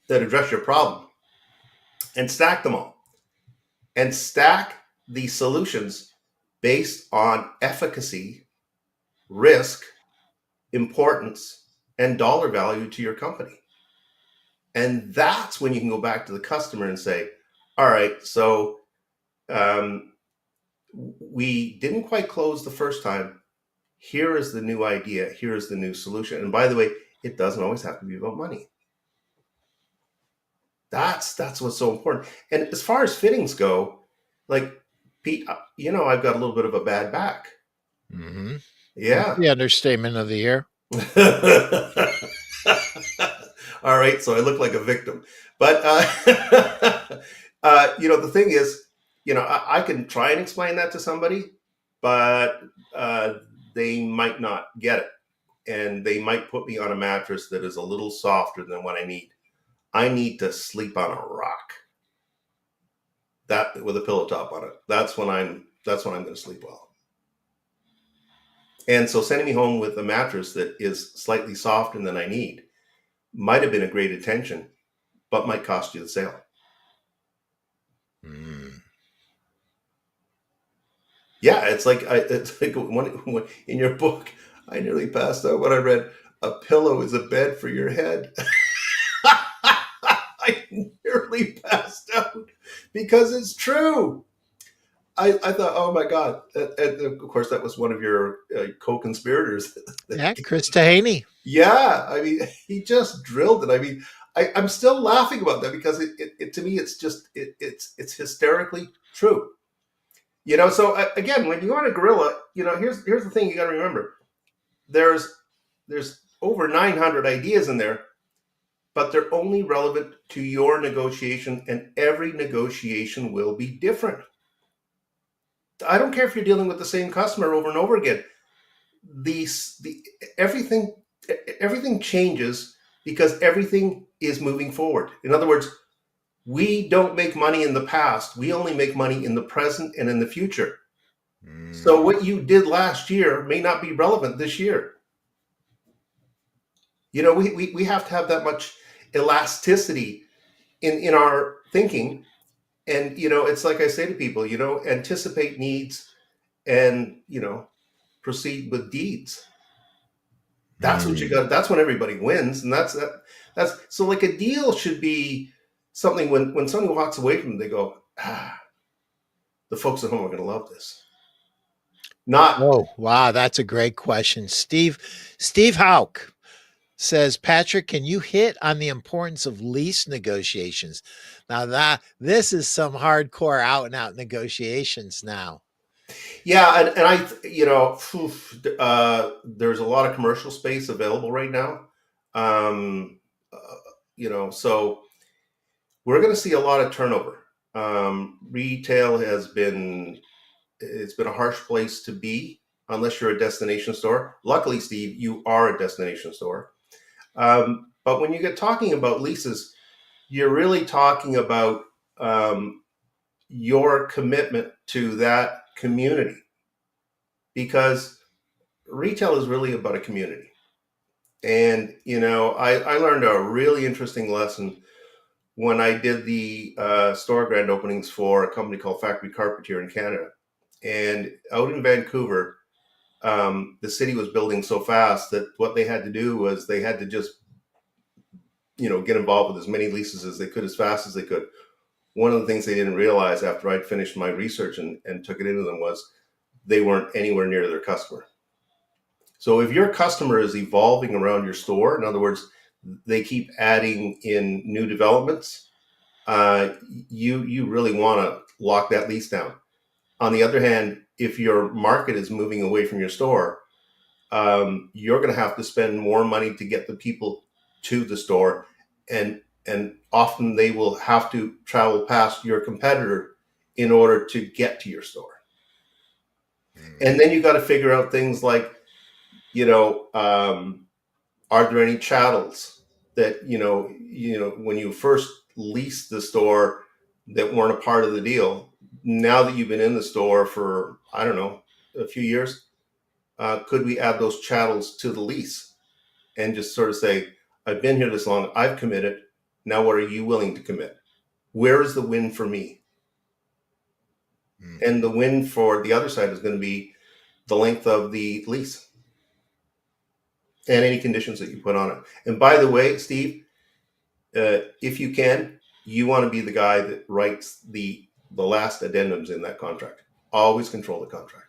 that address your problem, and stack them all. And stack the solutions based on efficacy, risk, importance, and dollar value to your company. And that's when you can go back to the customer and say, all right, so we didn't quite close the first time. Here is the new idea. Here is the new solution. And by the way, it doesn't always have to be about money. That's what's so important. And as far as fittings go, like Pete, I've got a little bit of a bad back. Mm-hmm. Yeah. That's the understatement of the year. All right. So I look like a victim, but, the thing is, I can try and explain that to somebody, but they might not get it. And they might put me on a mattress that is a little softer than what I need. I need to sleep on a rock. That with a pillow top on it. That's when I'm going to sleep well. And so sending me home with a mattress that is slightly softer than I need might have been a great intention, but might cost you the sale. Mm. Yeah, it's like when, in your book, I nearly passed out when I read, "A pillow is a bed for your head." I nearly passed out because it's true. I thought, oh my God. And of course, that was one of your co-conspirators. Yeah, Chris Tahaney. Yeah, I mean, he just drilled it. I mean, I'm still laughing about that because it to me, it's just, it's hysterically true. So again, when you go on a Gorilla, here's the thing you got to remember. There's over 900 ideas in there, but they're only relevant to your negotiation, and every negotiation will be different. I don't care if you're dealing with the same customer over and over again. Everything changes because everything is moving forward. In other words, we don't make money in the past. We only make money in the present and in the future. Mm. So what you did last year may not be relevant this year. We have to have that much elasticity in our thinking. And, it's like I say to people, anticipate needs and, proceed with deeds. That's what you got. That's when everybody wins. And that's so like a deal should be something when someone walks away from it, they go, the folks at home are going to love this. Not. Oh, wow. That's a great question. Steve Hauk. says, Patrick, can you hit on the importance of lease negotiations? Now this is some hardcore out and out negotiations now. Yeah, and I, there's a lot of commercial space available right now. So we're going to see a lot of turnover. Retail it's been a harsh place to be unless you're a destination store. Luckily, Steve, you are a destination store. But when you get talking about leases, you're really talking about your commitment to that community, because retail is really about a community. And, I learned a really interesting lesson when I did the store grand openings for a company called Factory Carpet here in Canada. And out in Vancouver, the city was building so fast that what they had to do was they had to just, get involved with as many leases as they could, as fast as they could. One of the things they didn't realize after I'd finished my research and took it into them was they weren't anywhere near their customer. So if your customer is evolving around your store, in other words, they keep adding in new developments, you really want to lock that lease down. On the other hand, if your market is moving away from your store, you're going to have to spend more money to get the people to the store, and often they will have to travel past your competitor in order to get to your store. And then you got to figure out things like, are there any chattels that, when you first leased the store that weren't a part of the deal? Now that you've been in the store for, I don't know, a few years, could we add those chattels to the lease and just sort of say, I've been here this long, I've committed. Now, what are you willing to commit? Where is the win for me? And the win for the other side is going to be the length of the lease and any conditions that you put on it. And by the way, Steve, if you can, you want to be the guy that writes the last addendums in that contract. Always control the contract.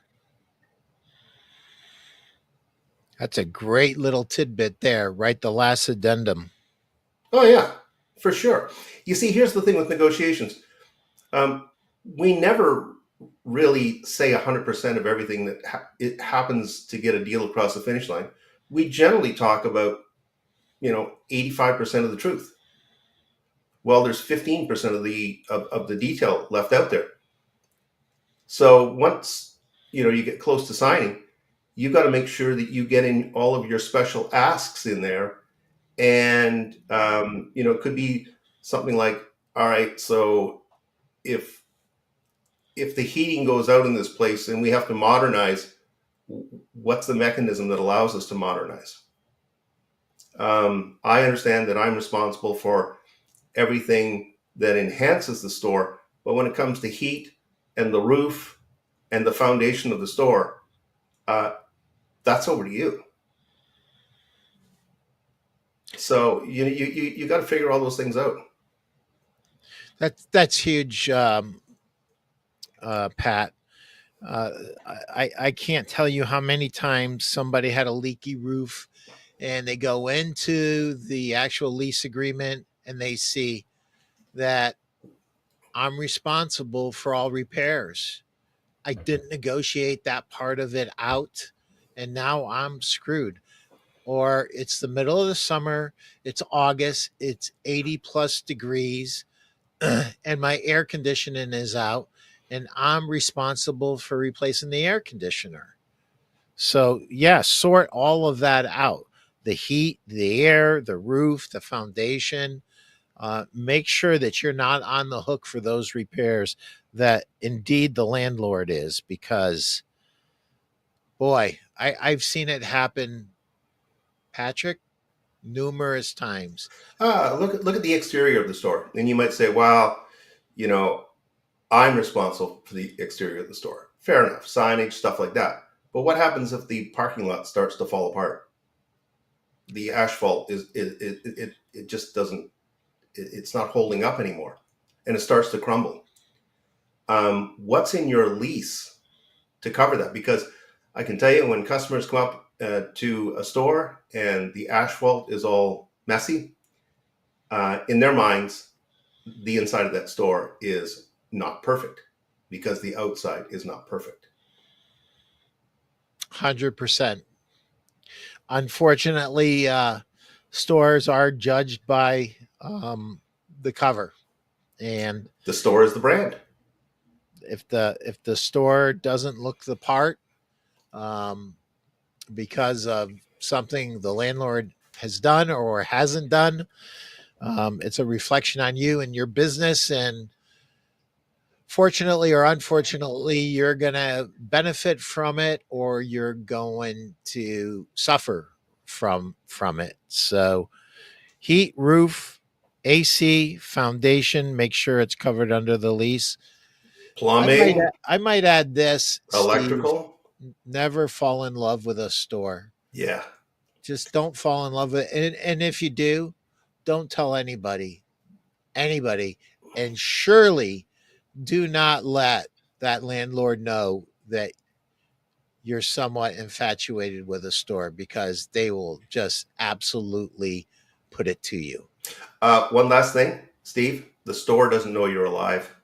That's a great little tidbit there. Write the last addendum. Oh, yeah, for sure. You see, here's the thing with negotiations. We never really say 100% of everything that it happens to get a deal across the finish line. We generally talk about, 85% of the truth. Well, there's 15% of the detail left out there. So once, you get close to signing, you got to make sure that you get in all of your special asks in there. And, it could be something like, all right, so if the heating goes out in this place and we have to modernize, what's the mechanism that allows us to modernize? I understand that I'm responsible for everything that enhances the store, but when it comes to heat and the roof and the foundation of the store, that's over to you. So you got to figure all those things out. That's huge, Pat. I can't tell you how many times somebody had a leaky roof and they go into the actual lease agreement and they see that I'm responsible for all repairs. I didn't negotiate that part of it out, and now I'm screwed. Or it's the middle of the summer, it's August, it's 80 plus degrees, and my air conditioning is out, and I'm responsible for replacing the air conditioner. So, yeah, sort all of that out. The heat, the air, the roof, the foundation. Make sure that you're not on the hook for those repairs that indeed the landlord is, because, boy, I've seen it happen, Patrick, numerous times. Look at the exterior of the store. And you might say, well, I'm responsible for the exterior of the store. Fair enough. Signage, stuff like that. But what happens if the parking lot starts to fall apart? The asphalt it just doesn't, it's not holding up anymore, and it starts to crumble. What's in your lease to cover that? Because I can tell you, when customers come up to a store and the asphalt is all messy, in their minds, the inside of that store is not perfect because the outside is not perfect. 100%. Unfortunately, stores are judged by the cover, and The store is the brand. if the store doesn't look the part, because of something the landlord has done or hasn't done, it's a reflection on you and your business. And fortunately or unfortunately, you're going to benefit from it or you're going to suffer from it. So heat, roof, AC, foundation, make sure it's covered under the lease. Plumbing, I might add this, electrical. Steve, never fall in love with a store. Yeah. Just don't fall in love with it. And if you do, don't tell anybody. And surely do not let that landlord know that you're somewhat infatuated with a store, because they will just absolutely put it to you. One last thing, Steve, the store doesn't know you're alive.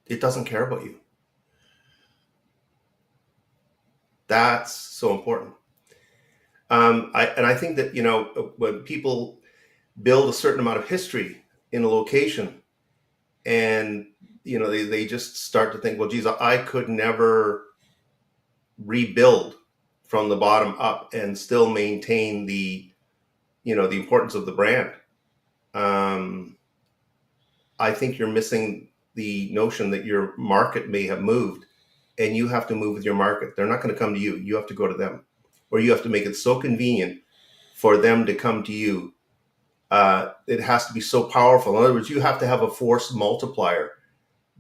It doesn't care about you. That's so important. I think that, when people build a certain amount of history in a location and, they just start to think, well, geez, I could never rebuild from the bottom up and still maintain the importance of the brand. I think you're missing the notion that your market may have moved and you have to move with your market. They're not going to come to you. You have to go to them, or you have to make it so convenient for them to come to you. It has to be so powerful. In other words, you have to have a force multiplier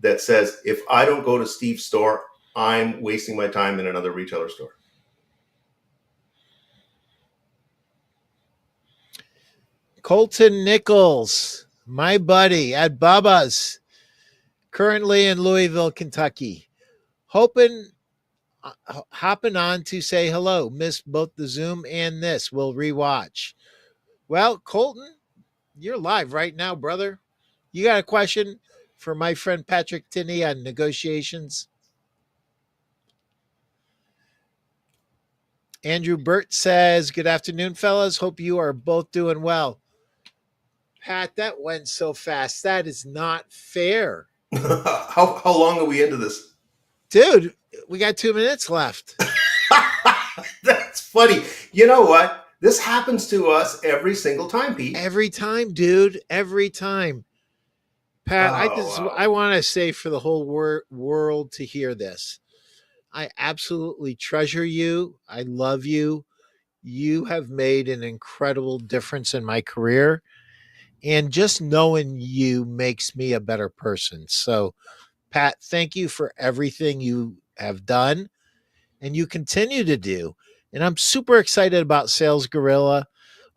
that says, if I don't go to Steve's store, I'm wasting my time in another retailer store. Colton Nichols, my buddy at Bubba's, currently in Louisville, Kentucky, hopping on to say hello. Missed both the Zoom and this. We'll rewatch. Well, Colton, you're live right now, brother. You got a question for my friend Patrick Tinney on negotiations? Andrew Burt says, good afternoon, fellas. Hope you are both doing well. Pat, that went so fast. That is not fair. How long are we into this? Dude, we got 2 minutes left. That's funny. You know what? This happens to us every single time, Pete. Every time, dude. Every time. Pat, I want to say for the whole world to hear this, I absolutely treasure you. I love you. You have made an incredible difference in my career. And just knowing you makes me a better person. So, Pat, thank you for everything you have done and you continue to do. And I'm super excited about SalesGorilla.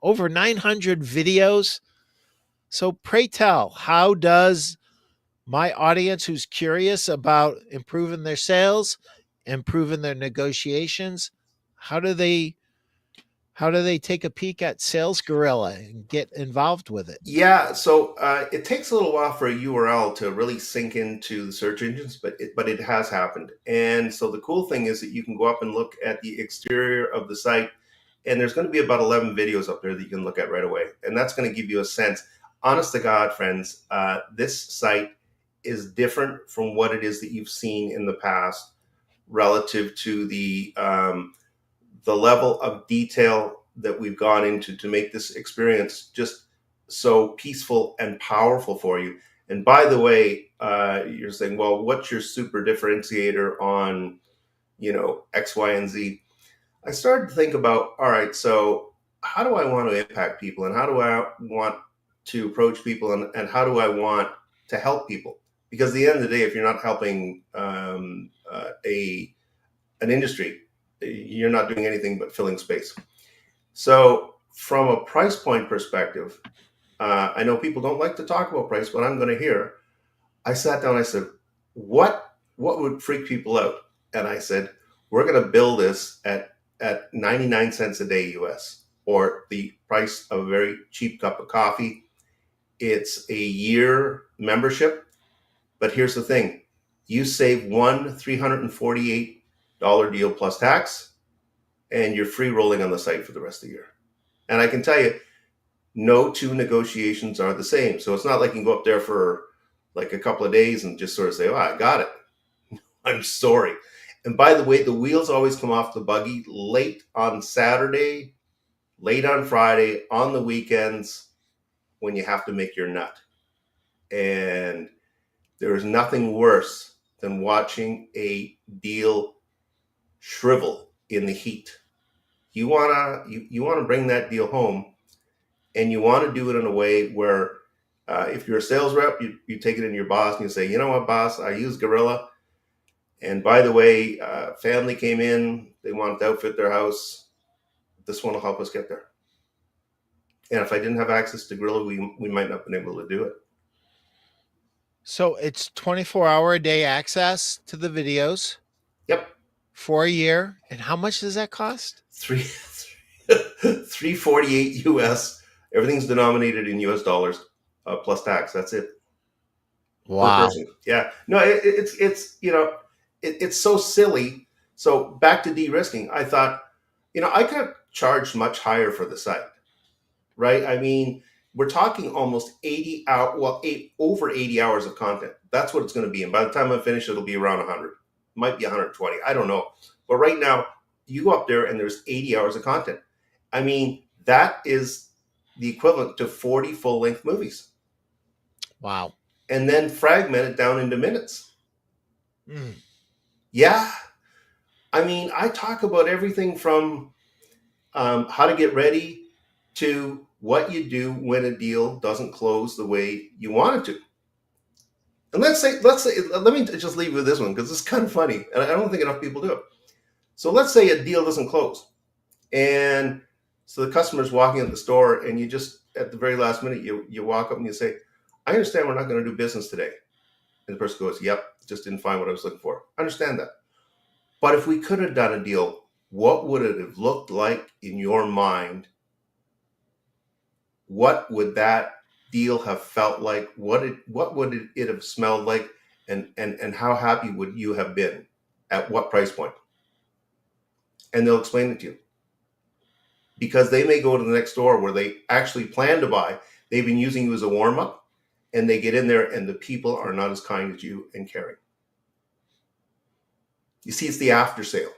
Over 900 videos. So pray tell, how does my audience who's curious about improving their sales, improving their negotiations, how do they take a peek at SalesGorilla and get involved with it? Yeah, so it takes a little while for a URL to really sink into the search engines, but it has happened. And so the cool thing is that you can go up and look at the exterior of the site, and there's going to be about 11 videos up there that you can look at right away. And that's going to give you a sense. Honest to God, friends, this site is different from what it is that you've seen in the past relative to the level of detail that we've gone into to make this experience just so peaceful and powerful for you. And by the way, you're saying, well, what's your super differentiator on, X, Y, and Z? I started to think about, all right, so how do I want to impact people, and how do I want to approach people, and how do I want to help people? Because at the end of the day, if you're not helping an industry, you're not doing anything but filling space. So from a price point perspective, I know people don't like to talk about price, but I'm going to hear. I sat down, I said, what would freak people out? And I said, we're going to bill this at 99 cents a day US, or the price of a very cheap cup of coffee. It's a year membership. But here's the thing. You save one $348 deal plus tax, and you're free rolling on the site for the rest of the year. And I can tell you, no two negotiations are the same. So it's not like you can go up there for like a couple of days and just sort of say, oh, I got it. I'm sorry. And by the way, the wheels always come off the buggy late on Saturday, late on Friday, on the weekends, when you have to make your nut. And there is nothing worse than watching a deal shrivel in the heat. You wanna bring that deal home, and you want to do it in a way where, if you're a sales rep, you take it in your boss and you say, you know what, boss, I use Gorilla, and by the way, family came in, they wanted to outfit their house. This one will help us get there. And if I didn't have access to Gorilla, we might not have been able to do it. So it's 24-hour a day access to the videos. Yep. For a year. And how much does that cost? $348 US. Everything's denominated in US dollars, plus tax. That's it. Wow. Yeah. No, it's so silly. So back to Derisking, I thought, I could have charged much higher for the site, right? I mean, we're talking almost over 80 hours of content. That's what it's going to be. And by the time I'm finished, it'll be around 100. It might be 120. I don't know. But right now, you go up there and there's 80 hours of content. I mean, that is the equivalent to 40 full-length movies. Wow. And then fragment it down into minutes. Mm. Yeah. I mean, I talk about everything from how to get ready to what you do when a deal doesn't close the way you want it to. And let me just leave you with this one, because it's kind of funny, and I don't think enough people do it. So let's say a deal doesn't close, and so the customer's walking in the store, and you just, at the very last minute, you walk up and you say, I understand we're not going to do business today. And the person goes, yep, just didn't find what I was looking for. I understand that. But if we could have done a deal, what would it have looked like in your mind? What would that deal have felt like? What would it have smelled like? And how happy would you have been? At what price point? And they'll explain it to you. Because they may go to the next store where they actually plan to buy. They've been using you as a warm-up, and they get in there and the people are not as kind as you and caring. You see, it's the after sale.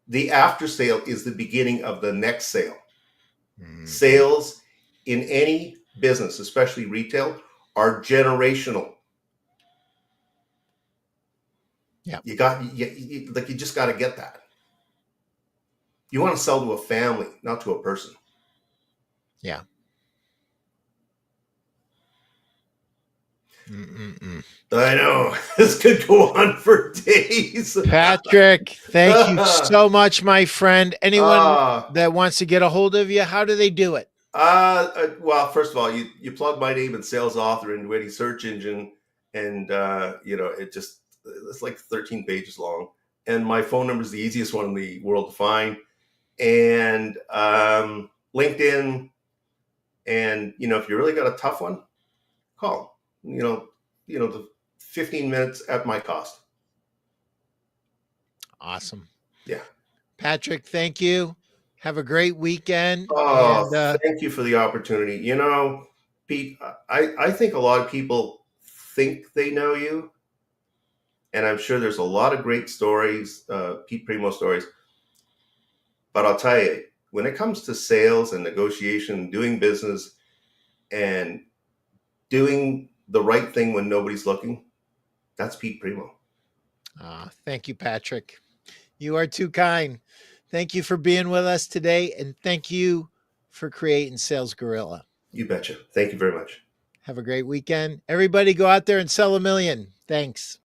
The after sale is the beginning of the next sale. Sales in any business, especially retail, are generational. Yeah. You just got to get that. You want to sell to a family, not to a person. Yeah. I know. This could go on for days. Patrick, thank you so much, my friend. Anyone that wants to get a hold of you, how do they do it? Well, first of all, you plug my name and sales author into any search engine, and it's like 13 pages long. And my phone number is the easiest one in the world to find. And LinkedIn, and if you really got a tough one, call. The 15 minutes at my cost. Awesome. Yeah. Patrick, thank you. Have a great weekend. Thank you for the opportunity. Pete, I think a lot of people think they know you, and I'm sure there's a lot of great stories, Pete Primeau stories. But I'll tell you, when it comes to sales and negotiation, doing business, and doing the right thing when nobody's looking, that's Pete Primeau. Thank you, Patrick. You are too kind. Thank you for being with us today, and thank you for creating SalesGorilla. You betcha. Thank you very much. Have a great weekend. Everybody go out there and sell 1 million. Thanks.